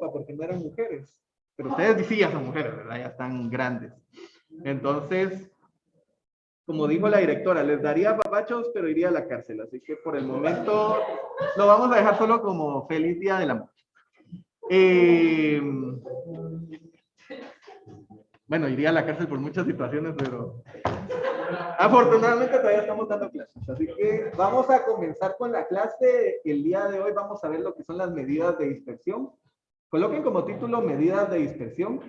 ropa porque no eran mujeres. Pero ustedes sí ya son mujeres, ¿verdad? Ya están grandes. Entonces, como dijo la directora, les daría papachos, pero iría a la cárcel. Así que por el momento lo vamos a dejar solo como feliz día del amor. Bueno, iría a la cárcel por muchas situaciones, pero afortunadamente todavía estamos dando clases. Así que vamos a comenzar con la clase. El día de hoy vamos a ver lo que son las medidas de dispersión. Coloquen como título medidas de dispersión.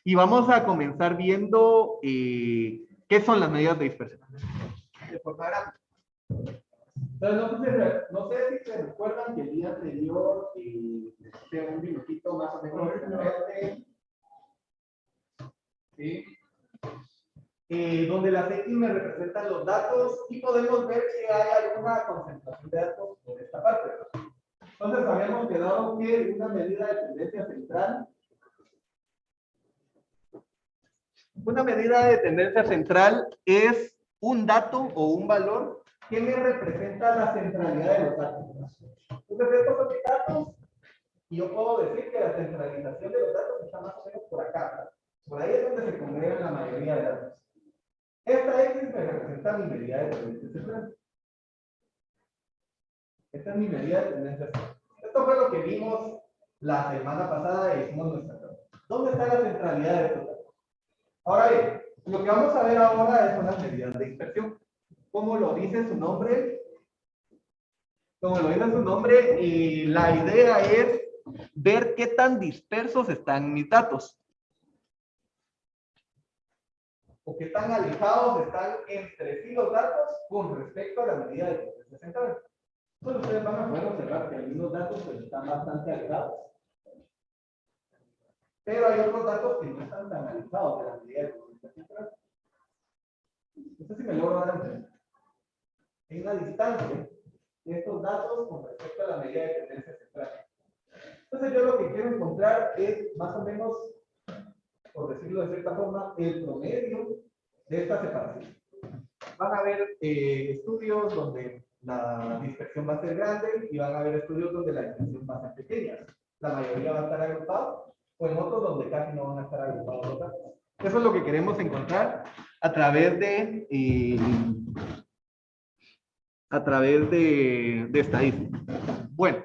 Y vamos a comenzar viendo qué son las medidas de dispersión. Entonces, no sé si se recuerdan que el día anterior, un minutito más o menos, ¿sí? Donde las X me representan los datos y podemos ver que hay alguna concentración de datos en esta parte. Entonces, habíamos quedado que una medida de tendencia central. Una medida de tendencia central es un dato o un valor que me representa la centralidad de los datos. Entonces, estos son mis datos y yo puedo decir que la centralización de los datos está más o menos por acá. Por ahí es donde se congregan la mayoría de datos. Esta X me representa mi medida de tendencia central. Esta es mi medida de tendencia central. Esto fue lo que vimos la semana pasada y hicimos nuestra prueba. ¿Dónde está la centralidad de estos datos? Ahora bien, lo que vamos a ver ahora son las medidas de dispersión. Como lo dice su nombre, la idea es ver qué tan dispersos están mis datos. O qué tan alejados están entre sí los datos con respecto a la medida de tendencia central. Entonces ustedes van a poder observar que algunos datos pues, están bastante alejados. Pero hay otros datos que no están tan alejados de la medida de tendencia central. No sé si me logro dar a entender. Hay una distancia de estos datos con respecto a la medida de tendencia central. Entonces yo lo que quiero encontrar es más o menos, por decirlo de cierta forma, el promedio de esta separación. Van a haber estudios donde la dispersión va a ser grande y van a haber estudios donde la dispersión va a ser pequeña. La mayoría va a estar agrupado o en otros donde casi no van a estar agrupados los datos. Eso es lo que queremos encontrar a través de estadística. Bueno,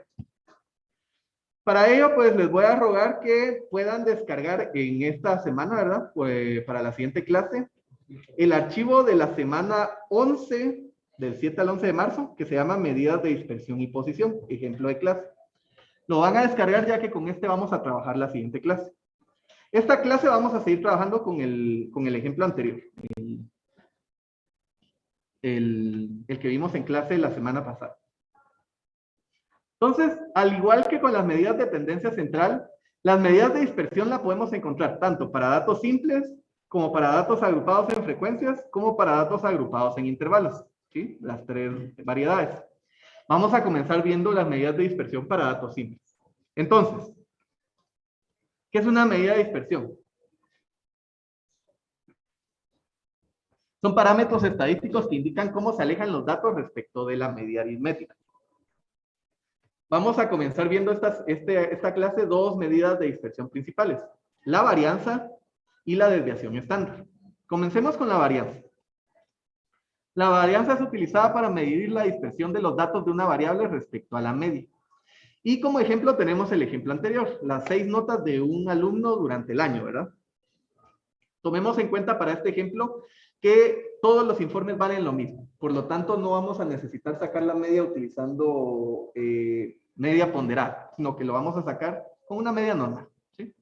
para ello, pues les voy a rogar que puedan descargar en esta semana, ¿verdad? Pues para la siguiente clase, el archivo de la semana 11, del 7 al 11 de marzo, que se llama medidas de dispersión y posición, ejemplo de clase. Lo van a descargar ya que con este vamos a trabajar la siguiente clase. Esta clase vamos a seguir trabajando con el ejemplo anterior, el que vimos en clase la semana pasada. Entonces, al igual que con las medidas de tendencia central, las medidas de dispersión las podemos encontrar tanto para datos simples, como para datos agrupados en frecuencias, como para datos agrupados en intervalos. ¿Sí? Las tres variedades. Vamos a comenzar viendo las medidas de dispersión para datos simples. Entonces, ¿qué es una medida de dispersión? Son parámetros estadísticos que indican cómo se alejan los datos respecto de la media aritmética. Vamos a comenzar viendo esta clase dos medidas de dispersión principales. La varianza y la desviación estándar. Comencemos con la varianza. La varianza es utilizada para medir la dispersión de los datos de una variable respecto a la media. Y como ejemplo tenemos el ejemplo anterior, las 6 notas de un alumno durante el año, ¿verdad? Tomemos en cuenta para este ejemplo que todos los informes valen lo mismo. Por lo tanto, no vamos a necesitar sacar la media utilizando media ponderada, sino que lo vamos a sacar con una media normal. ¿Sí?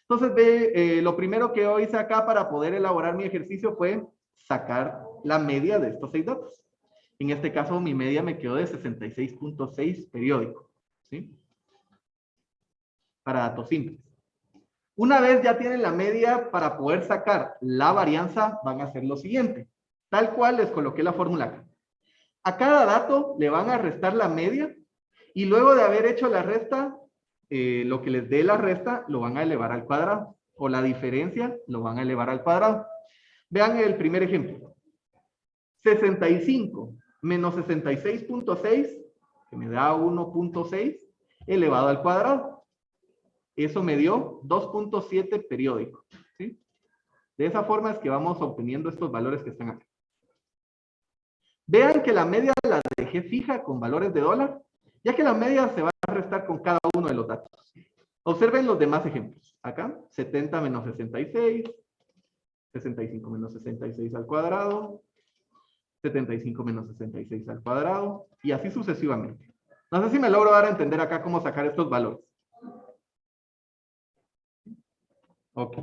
Entonces, lo primero que yo hice acá para poder elaborar mi ejercicio fue sacar la media de estos 6 datos. En este caso, mi media me quedó de 66.6 periódico. ¿Sí? Para datos simples. Una vez ya tienen la media, para poder sacar la varianza, van a hacer lo siguiente. Tal cual les coloqué la fórmula acá. A cada dato le van a restar la media y luego de haber hecho la resta, lo que les dé la resta lo van a elevar al cuadrado. O la diferencia lo van a elevar al cuadrado. Vean el primer ejemplo. 65 menos 66.6, que me da 1.6, elevado al cuadrado. Eso me dio 2.7 periódico, ¿sí? De esa forma es que vamos obteniendo estos valores que están acá. Vean que la media la dejé fija con valores de dólar, ya que la media se va a restar con cada uno de los datos. Observen los demás ejemplos. Acá, 70 menos 66, 65 menos 66 al cuadrado, 75 menos 66 al cuadrado, y así sucesivamente. No sé si me logro dar a entender acá cómo sacar estos valores. Ok.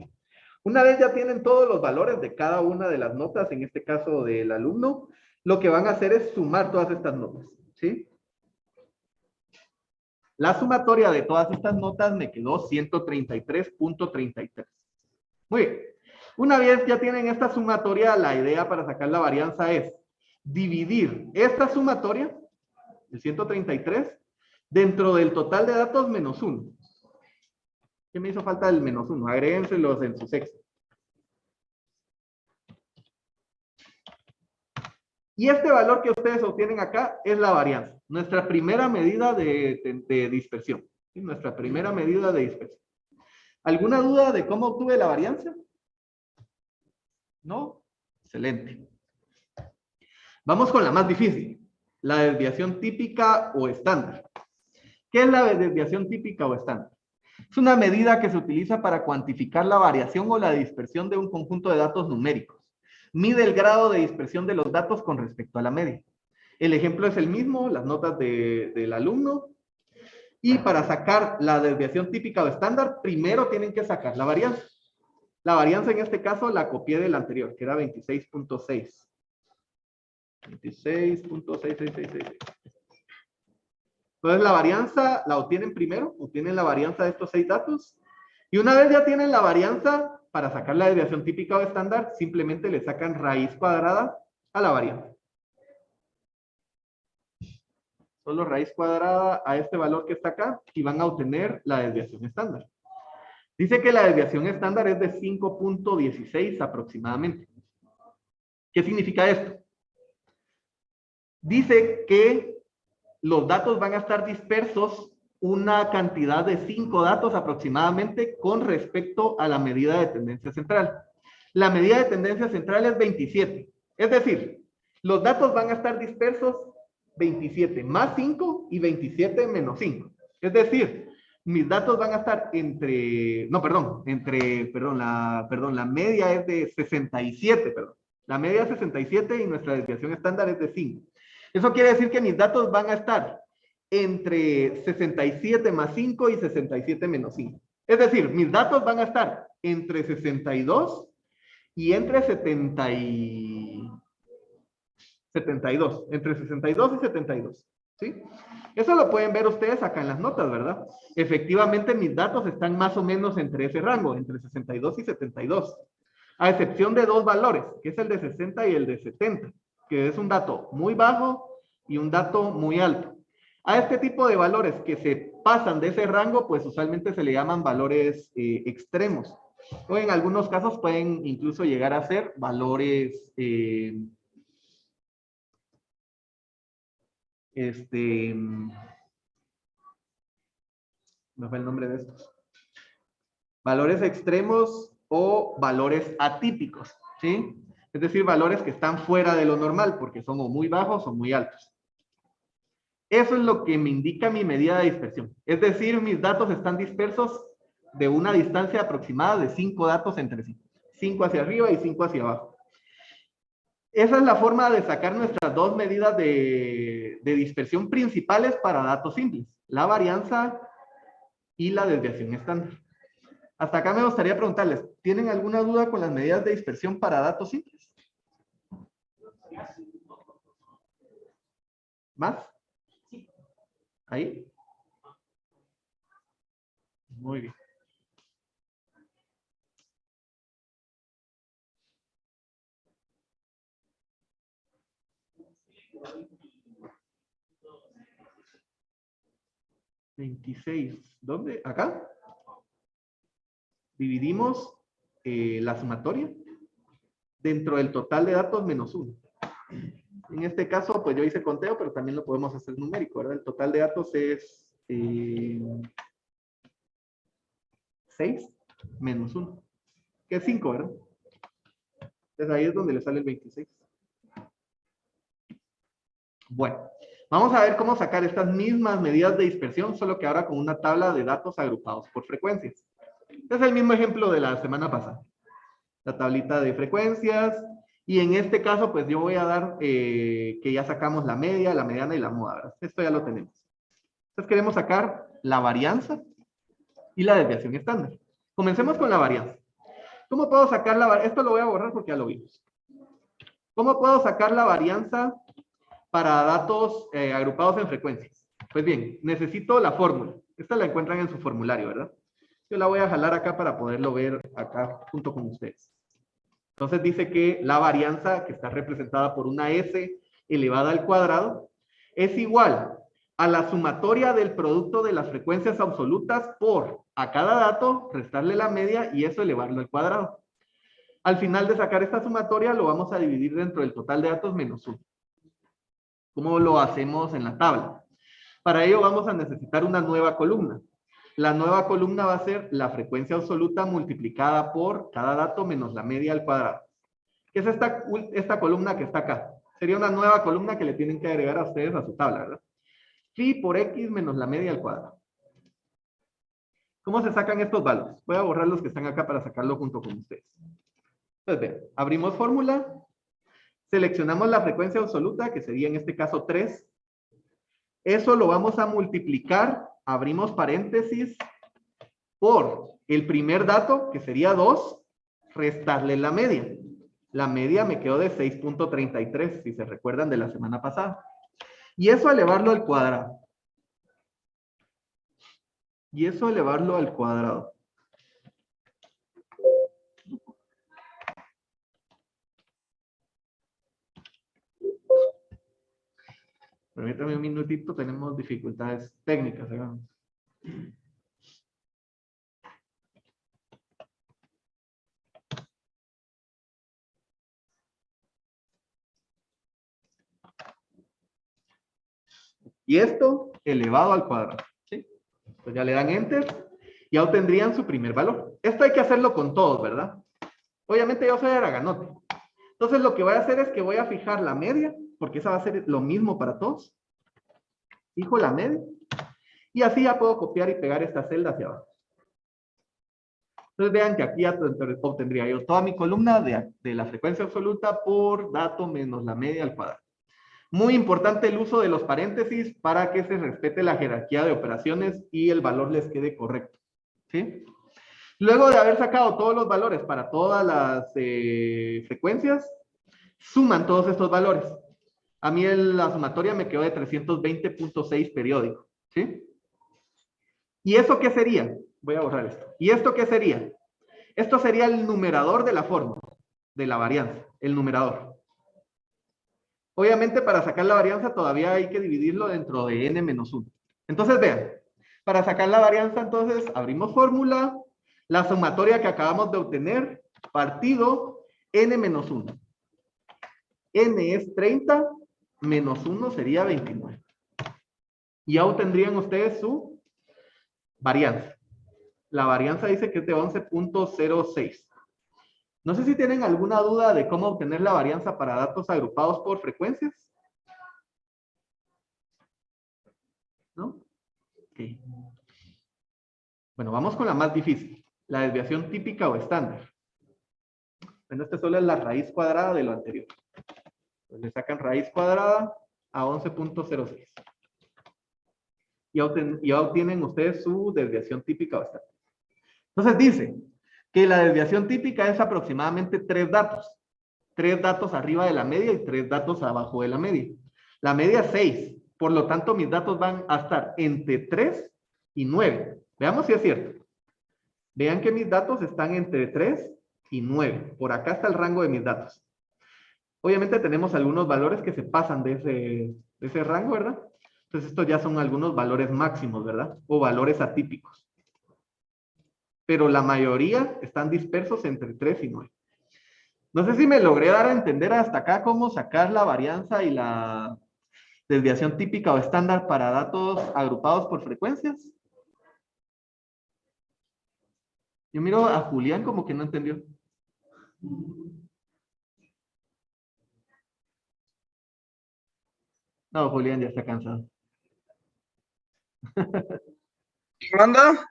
Una vez ya tienen todos los valores de cada una de las notas, en este caso del alumno, lo que van a hacer es sumar todas estas notas, ¿sí? La sumatoria de todas estas notas me quedó 133.33. Muy bien. Una vez ya tienen esta sumatoria, la idea para sacar la varianza es dividir esta sumatoria, el 133, dentro del total de datos menos 1. ¿Qué me hizo falta el menos 1? Agréguenselos en su sexto. Y este valor que ustedes obtienen acá es la varianza, nuestra primera medida de dispersión. ¿Sí? Nuestra primera medida de dispersión. ¿Alguna duda de cómo obtuve la varianza? ¿No? Excelente. Vamos con la más difícil, la desviación típica o estándar. ¿Qué es la desviación típica o estándar? Es una medida que se utiliza para cuantificar la variación o la dispersión de un conjunto de datos numéricos. Mide el grado de dispersión de los datos con respecto a la media. El ejemplo es el mismo, las notas del alumno. Y para sacar la desviación típica o estándar, primero tienen que sacar la varianza. La varianza en este caso la copié del anterior, que era 26.6. 26.6666. Entonces la varianza la obtienen primero, obtienen la varianza de estos 6 datos. Y una vez ya tienen la varianza, para sacar la desviación típica o estándar, simplemente le sacan raíz cuadrada a la varianza. Solo raíz cuadrada a este valor que está acá y van a obtener la desviación estándar. Dice que la desviación estándar es de 5.16 aproximadamente. ¿Qué significa esto? Dice que los datos van a estar dispersos una cantidad de 5 datos aproximadamente con respecto a la medida de tendencia central. La medida de tendencia central es 27. Es decir, los datos van a estar dispersos 27 más 5 y 27 menos 5. Es decir, mis datos van a estar la media es de 67, perdón. La media es 67 y nuestra desviación estándar es de 5. Eso quiere decir que mis datos van a estar entre 67 más 5 y 67 menos 5. Es decir, mis datos van a estar entre 62 y entre 72. Entre 62 y 72. ¿Sí? Eso lo pueden ver ustedes acá en las notas, ¿verdad? Efectivamente, mis datos están más o menos entre ese rango, entre 62 y 72. A excepción de 2 valores, que es el de 60 y el de 70, que es un dato muy bajo y un dato muy alto. A este tipo de valores que se pasan de ese rango, pues usualmente se le llaman valores extremos. O en algunos casos pueden incluso llegar a ser valores, no fue el nombre de estos. Valores extremos o valores atípicos, ¿sí? Es decir, valores que están fuera de lo normal porque son o muy bajos o muy altos. Eso es lo que me indica mi medida de dispersión. Es decir, mis datos están dispersos de una distancia aproximada de 5 datos entre sí. 5 hacia arriba y 5 hacia abajo. Esa es la forma de sacar nuestras 2 medidas de dispersión principales para datos simples. La varianza y la desviación estándar. Hasta acá me gustaría preguntarles, ¿tienen alguna duda con las medidas de dispersión para datos simples? ¿Más? ¿Ahí? Muy bien. ¿26? ¿Dónde? ¿Acá? Dividimos la sumatoria dentro del total de datos menos 1. En este caso, pues yo hice conteo, pero también lo podemos hacer numérico, ¿verdad? El total de datos es 6 menos 1, que es 5, ¿verdad? Entonces ahí es donde le sale el 26. Bueno, vamos a ver cómo sacar estas mismas medidas de dispersión, solo que ahora con una tabla de datos agrupados por frecuencias. Es el mismo ejemplo de la semana pasada. La tablita de frecuencias. Y en este caso, pues yo voy a dar que ya sacamos la media, la mediana y la moda, ¿verdad? Esto ya lo tenemos. Entonces queremos sacar la varianza y la desviación estándar. Comencemos con la varianza. ¿Cómo puedo sacar la varianza? Esto lo voy a borrar porque ya lo vimos. ¿Cómo puedo sacar la varianza para datos agrupados en frecuencias? Pues bien, necesito la fórmula. Esta la encuentran en su formulario, ¿verdad? Yo la voy a jalar acá para poderlo ver acá junto con ustedes. Entonces dice que la varianza, que está representada por una S elevada al cuadrado, es igual a la sumatoria del producto de las frecuencias absolutas por a cada dato restarle la media y eso elevarlo al cuadrado. Al final de sacar esta sumatoria lo vamos a dividir dentro del total de datos menos 1. ¿Cómo lo hacemos en la tabla? Para ello vamos a necesitar una nueva columna. La nueva columna va a ser la frecuencia absoluta multiplicada por cada dato menos la media al cuadrado. ¿Qué es esta columna que está acá? Sería una nueva columna que le tienen que agregar a ustedes a su tabla, ¿verdad? Phi por X menos la media al cuadrado. ¿Cómo se sacan estos valores? Voy a borrar los que están acá para sacarlo junto con ustedes. Entonces, vean, abrimos fórmula, seleccionamos la frecuencia absoluta, que sería en este caso 3. Eso lo vamos a multiplicar, abrimos paréntesis, por el primer dato, que sería 2, restarle la media. La media me quedó de 6.33, si se recuerdan de la semana pasada. Y eso elevarlo al cuadrado. Permítame un minutito, tenemos dificultades técnicas, ¿verdad? Y esto elevado al cuadrado. ¿Sí? Pues ya le dan enter. Ya obtendrían su primer valor. Esto hay que hacerlo con todos, ¿verdad? Obviamente yo soy araganote. Entonces lo que voy a hacer es que voy a fijar la media, porque esa va a ser lo mismo para todos. Fijo la media. Y así ya puedo copiar y pegar esta celda hacia abajo. Entonces vean que aquí ya obtendría yo toda mi columna de la frecuencia absoluta por dato menos la media al cuadrado. Muy importante el uso de los paréntesis para que se respete la jerarquía de operaciones y el valor les quede correcto. ¿Sí? Luego de haber sacado todos los valores para todas las frecuencias, suman todos estos valores. A mí la sumatoria me quedó de 320.6 periódico. ¿Sí? ¿Y eso qué sería? Voy a borrar esto. ¿Y esto qué sería? Esto sería el numerador de la fórmula, de la varianza, el numerador. Obviamente para sacar la varianza todavía hay que dividirlo dentro de n-1. Entonces vean, para sacar la varianza entonces abrimos fórmula, la sumatoria que acabamos de obtener, partido n-1. N es 30, menos 1 sería 29. Y ya obtendrían ustedes su varianza. La varianza dice que es de 11.06. No sé si tienen alguna duda de cómo obtener la varianza para datos agrupados por frecuencias. ¿No? Okay. Bueno, vamos con la más difícil. La desviación típica o estándar. Bueno, esta solo es la raíz cuadrada de lo anterior. Entonces, le sacan raíz cuadrada a 11.06. Y ya obtienen ustedes su desviación típica o estándar. Entonces dice que la desviación típica es aproximadamente 3 datos. 3 datos arriba de la media y 3 datos abajo de la media. La media es 6. Por lo tanto, mis datos van a estar entre 3 y 9. Veamos si es cierto. Vean que mis datos están entre 3 y 9. Por acá está el rango de mis datos. Obviamente tenemos algunos valores que se pasan de ese rango, ¿verdad? Entonces estos ya son algunos valores máximos, ¿verdad? O valores atípicos. Pero la mayoría están dispersos entre 3 y 9. No sé si me logré dar a entender hasta acá cómo sacar la varianza y la desviación típica o estándar para datos agrupados por frecuencias. Yo miro a Julián como que no entendió. No, Julián ya está cansado. ¿Manda?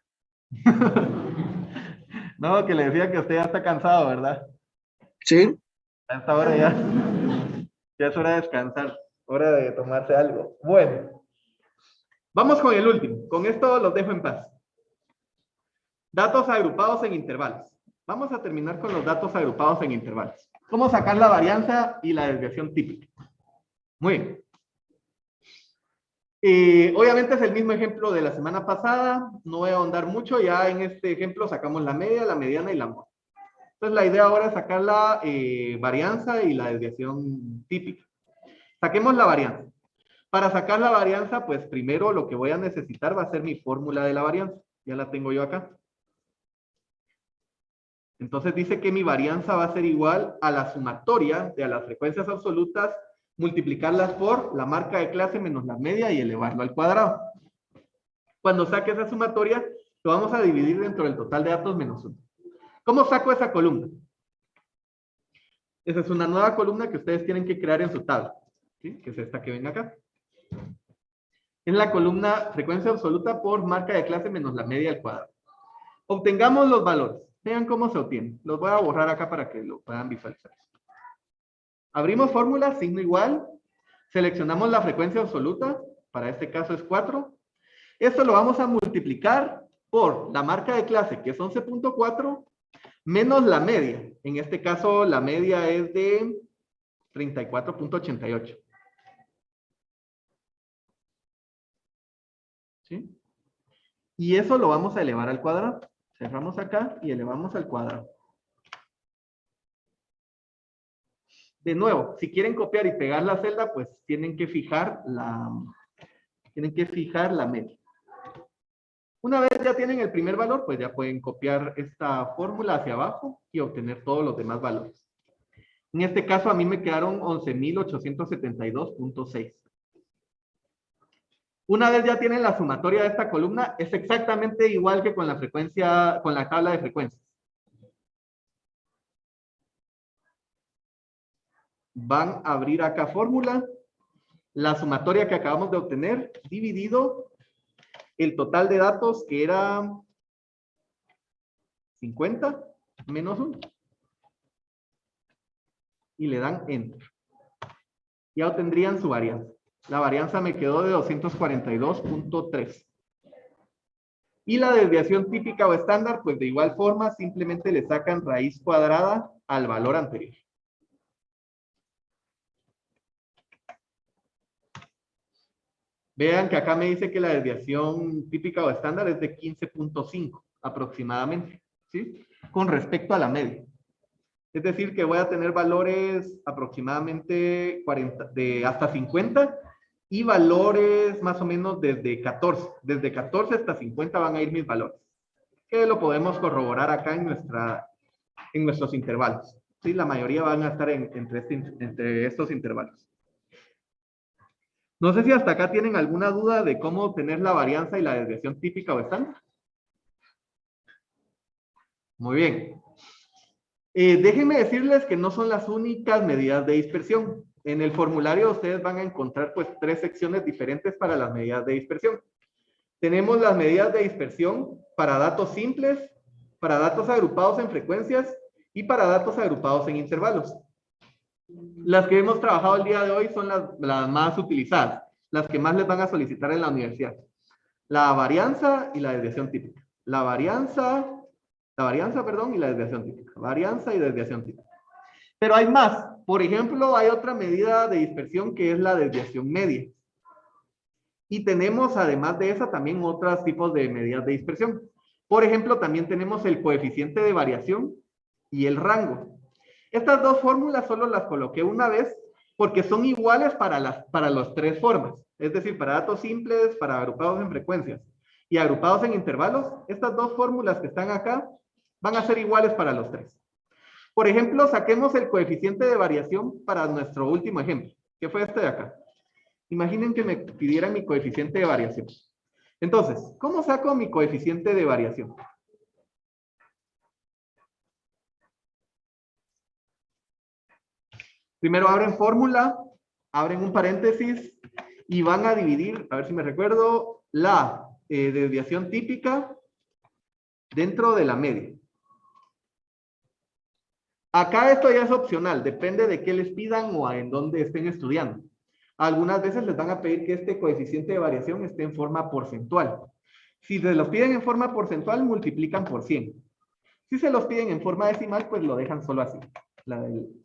No, que le decía que usted ya está cansado, ¿verdad? Sí. A esta hora ya es hora de descansar, hora de tomarse algo. Bueno, vamos con el último. Con esto los dejo en paz. Datos agrupados en intervalos. Vamos a terminar con los datos agrupados en intervalos. ¿Cómo sacar la varianza y la desviación típica? Muy bien. Obviamente es el mismo ejemplo de la semana pasada, no voy a ahondar mucho, ya en este ejemplo sacamos la media, la mediana y la mode. Entonces la idea ahora es sacar la varianza y la desviación típica. Saquemos la varianza. Para sacar la varianza, pues primero lo que voy a necesitar va a ser mi fórmula de la varianza. Ya la tengo yo acá. Entonces dice que mi varianza va a ser igual a la sumatoria de las frecuencias absolutas, multiplicarlas por la marca de clase menos la media y elevarlo al cuadrado. Cuando saque esa sumatoria, lo vamos a dividir dentro del total de datos menos 1. ¿Cómo saco esa columna? Esa es una nueva columna que ustedes tienen que crear en su tabla, ¿sí? Que es esta que ven acá. Es la columna frecuencia absoluta por marca de clase menos la media al cuadrado. Obtengamos los valores. Vean cómo se obtienen. Los voy a borrar acá para que lo puedan visualizar. Abrimos fórmula, signo igual. Seleccionamos la frecuencia absoluta. Para este caso es 4. Esto lo vamos a multiplicar por la marca de clase, que es 11.4, menos la media. En este caso, la media es de 34.88. ¿Sí? Y eso lo vamos a elevar al cuadrado. Cerramos acá y elevamos al cuadrado. De nuevo, si quieren copiar y pegar la celda, pues tienen que fijar la media. Una vez ya tienen el primer valor, pues ya pueden copiar esta fórmula hacia abajo y obtener todos los demás valores. En este caso a mí me quedaron 11.872.6. Una vez ya tienen la sumatoria de esta columna, es exactamente igual que con la frecuencia, con la tabla de frecuencias. Van a abrir acá fórmula, la sumatoria que acabamos de obtener, dividido el total de datos que era 50 menos 1. Y le dan Enter. Ya obtendrían su varianza. La varianza me quedó de 242.3. Y la desviación típica o estándar, pues de igual forma, simplemente le sacan raíz cuadrada al valor anterior. Vean que acá me dice que la desviación típica o estándar es de 15.5 aproximadamente, ¿sí? Con respecto a la media. Es decir, que voy a tener valores aproximadamente 40, de hasta 50 y valores más o menos desde 14. Desde 14 hasta 50 van a ir mis valores. Que lo podemos corroborar acá en nuestros intervalos. ¿Sí? La mayoría van a estar entre estos intervalos. No sé si hasta acá tienen alguna duda de cómo obtener la varianza y la desviación típica o estándar. Muy bien. Déjenme decirles que no son las únicas medidas de dispersión. En el formulario ustedes van a encontrar pues 3 secciones diferentes para las medidas de dispersión. Tenemos las medidas de dispersión para datos simples, para datos agrupados en frecuencias y para datos agrupados en intervalos. Las que hemos trabajado el día de hoy son las más utilizadas, las que más les van a solicitar en la universidad. La varianza y la desviación típica. La varianza, perdón, y la desviación típica. Varianza y desviación típica. Pero hay más. Por ejemplo, hay otra medida de dispersión que es la desviación media. Y tenemos, además de esa, también otros tipos de medidas de dispersión. Por ejemplo, también tenemos el coeficiente de variación y el rango. Estas dos fórmulas solo las coloqué una vez porque son iguales para las 3 formas. Es decir, para datos simples, para agrupados en frecuencias y agrupados en intervalos, estas dos fórmulas que están acá van a ser iguales para los 3. Por ejemplo, saquemos el coeficiente de variación para nuestro último ejemplo, que fue este de acá. Imaginen que me pidieran mi coeficiente de variación. Entonces, ¿cómo saco mi coeficiente de variación? Primero abren fórmula, abren un paréntesis y van a dividir, a ver si me recuerdo, la desviación típica dentro de la media. Acá esto ya es opcional, depende de qué les pidan o en dónde estén estudiando. Algunas veces les van a pedir que este coeficiente de variación esté en forma porcentual. Si se los piden en forma porcentual, multiplican por 100. Si se los piden en forma decimal, pues lo dejan solo así.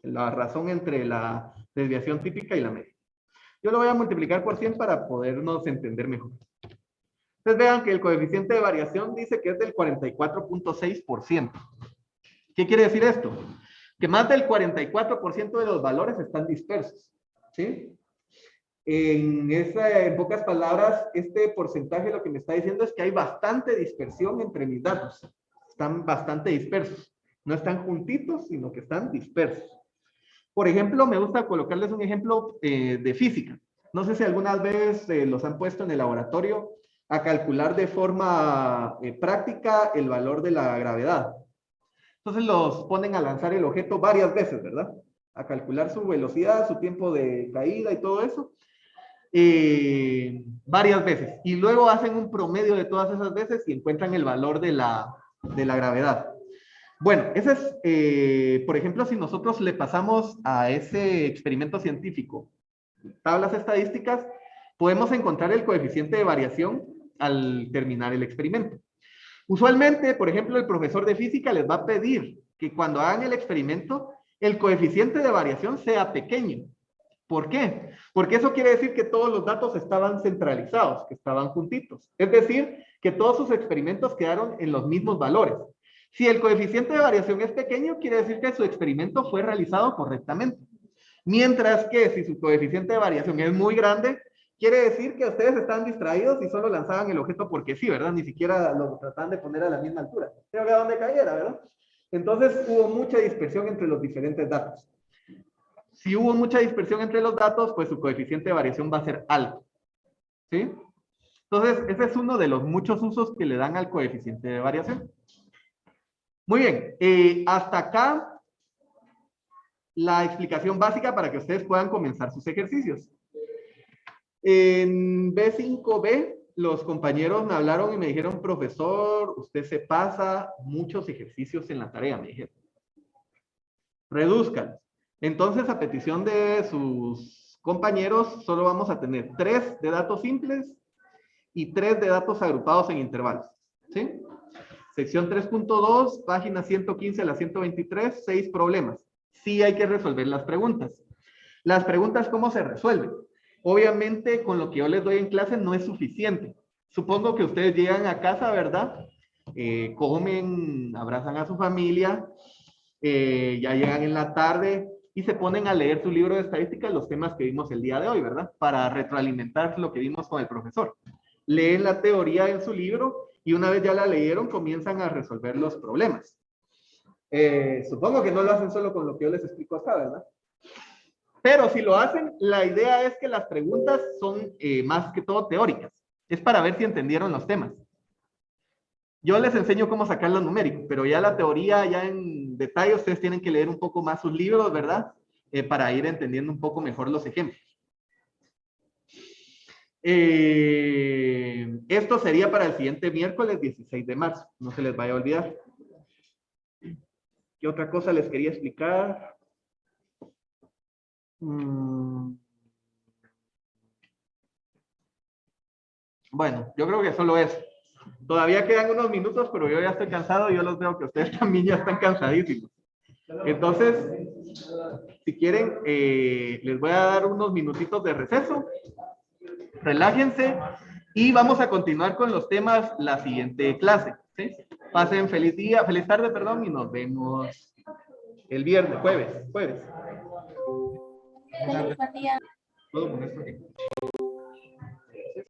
La razón entre la desviación típica y la media. Yo lo voy a multiplicar por 100 para podernos entender mejor. Entonces vean que el coeficiente de variación dice que es del 44.6%. ¿Qué quiere decir esto? Que más del 44% de los valores están dispersos. ¿Sí? En pocas palabras, este porcentaje lo que me está diciendo es que hay bastante dispersión entre mis datos. Están bastante dispersos. No están juntitos, sino que están dispersos. Por ejemplo, me gusta colocarles un ejemplo de física. No sé si algunas veces los han puesto en el laboratorio a calcular de forma práctica el valor de la gravedad. Entonces los ponen a lanzar el objeto varias veces, ¿verdad? A calcular su velocidad, su tiempo de caída y todo eso. Varias veces. Y luego hacen un promedio de todas esas veces y encuentran el valor de la gravedad. Bueno, ese es, por ejemplo, si nosotros le pasamos a ese experimento científico tablas estadísticas, podemos encontrar el coeficiente de variación al terminar el experimento. Usualmente, por ejemplo, el profesor de física les va a pedir que cuando hagan el experimento, el coeficiente de variación sea pequeño. ¿Por qué? Porque eso quiere decir que todos los datos estaban centralizados, que estaban juntitos. Es decir, que todos sus experimentos quedaron en los mismos valores. Si el coeficiente de variación es pequeño, quiere decir que su experimento fue realizado correctamente. Mientras que si su coeficiente de variación es muy grande, quiere decir que ustedes están distraídos y solo lanzaban el objeto porque sí, ¿verdad? Ni siquiera lo trataban de poner a la misma altura. Pero a dónde cayera, ¿verdad? Entonces hubo mucha dispersión entre los diferentes datos. Si hubo mucha dispersión entre los datos, pues su coeficiente de variación va a ser alto. ¿Sí? Entonces, ese es uno de los muchos usos que le dan al coeficiente de variación. Muy bien, hasta acá la explicación básica para que ustedes puedan comenzar sus ejercicios. En B5B, los compañeros me hablaron y me dijeron, profesor, usted se pasa muchos ejercicios en la tarea, me dijeron. Reduzcan. Entonces, a petición de sus compañeros, solo vamos a tener 3 de datos simples y 3 de datos agrupados en intervalos. ¿Sí? Sección 3.2, página 115 a la 123, 6 problemas. Sí hay que resolver las preguntas. Las preguntas, ¿cómo se resuelven? Obviamente, con lo que yo les doy en clase no es suficiente. Supongo que ustedes llegan a casa, ¿verdad? Comen, abrazan a su familia, ya llegan en la tarde y se ponen a leer su libro de estadística, los temas que vimos el día de hoy, ¿verdad? Para retroalimentar lo que vimos con el profesor. Leen la teoría en su libro y una vez ya la leyeron, comienzan a resolver los problemas. Supongo que no lo hacen solo con lo que yo les explico acá, ¿verdad? Pero si lo hacen, la idea es que las preguntas son más que todo teóricas. Es para ver si entendieron los temas. Yo les enseño cómo sacar los numéricos, pero ya la teoría, ya en detalle, ustedes tienen que leer un poco más sus libros, ¿verdad? Para ir entendiendo un poco mejor los ejemplos. Esto sería para el siguiente miércoles 16 de marzo. No se les vaya a olvidar. ¿Qué otra cosa les quería explicar? Bueno, yo creo que solo eso. Todavía quedan unos minutos, pero yo ya estoy cansado y yo los veo que ustedes también ya están cansadísimos. Entonces, si quieren, les voy a dar unos minutitos de receso. Relájense y vamos a continuar con los temas la siguiente clase. ¿Sí? Pasen feliz día, feliz tarde, perdón, y nos vemos el viernes, jueves. Feliz día. Todo con esto aquí.